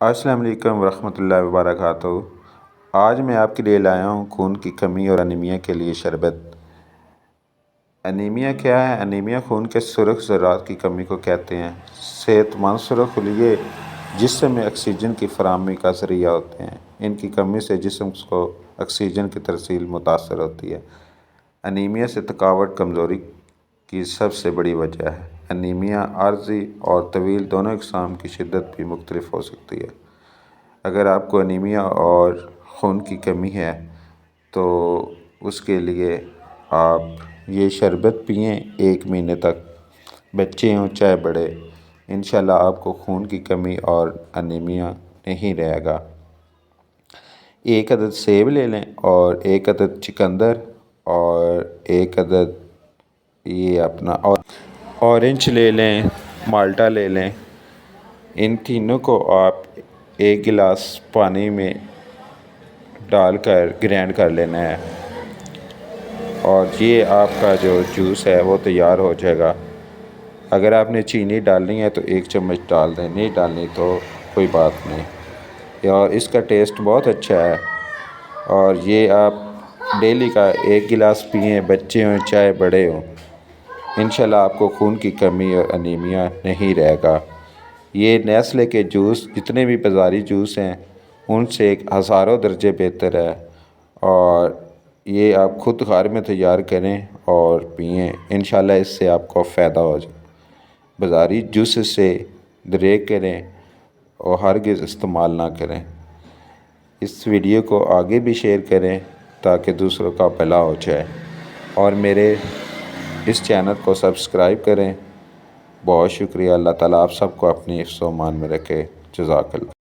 السلام علیکم ورحمۃ اللہ وبرکاتہ۔ آج میں آپ کے لیے لایا ہوں خون کی کمی اور انیمیا کے لیے شربت۔ انیمیا کیا ہے؟ انیمیا خون کے سرخ ذرات کی کمی کو کہتے ہیں۔ صحت مند سرخ خلیے جسم میں آکسیجن کی فراہمی کا ذریعہ ہوتے ہیں۔ ان کی کمی سے جسم کو آکسیجن کی ترسیل متاثر ہوتی ہے۔ انیمیا سے تھکاوٹ کمزوری کی سب سے بڑی وجہ ہے۔ انیمیا عارضی اور طویل دونوں اقسام کی شدت بھی مختلف ہو سکتی ہے۔ اگر آپ کو انیمیا اور خون کی کمی ہے تو اس کے لیے آپ یہ شربت پئیں 1 مہینے تک، بچے ہوں چاہے بڑے، انشاءاللہ آپ کو خون کی کمی اور انیمیا نہیں رہے گا۔ 1 عدد سیب لے لیں اور 1 عدد چقندر اور 1 عدد یہ اپنا اورنج لے لیں، مالٹا لے لیں۔ ان تینوں کو آپ 1 گلاس پانی میں ڈال کر گرینڈ کر لینا ہے اور یہ آپ کا جو جوس ہے وہ تیار ہو جائے گا۔ اگر آپ نے چینی ڈالنی ہے تو 1 چمچ ڈال دیں، نہیں ڈالنی تو کوئی بات نہیں، اور اس کا ٹیسٹ بہت اچھا ہے۔ اور یہ آپ ڈیلی کا 1 گلاس پئیں، بچے ہوں چاہے بڑے ہوں، انشاءاللہ آپ کو خون کی کمی اور انیمیا نہیں رہے گا۔ یہ نیسلے کے جوس جتنے بھی بازاری جوس ہیں ان سے ہزاروں درجے بہتر ہے، اور یہ آپ خود گھر میں تیار کریں اور پئیں، انشاءاللہ اس سے آپ کو فائدہ ہو جائے۔ بازاری جوس سے گریز کریں اور ہرگز استعمال نہ کریں۔ اس ویڈیو کو آگے بھی شیئر کریں تاکہ دوسروں کا بھلا ہو جائے، اور میرے اس چینل کو سبسکرائب کریں۔ بہت شکریہ۔ اللہ تعالیٰ آپ سب کو اپنی حفظ و امان میں رکھے۔ جزاک اللہ۔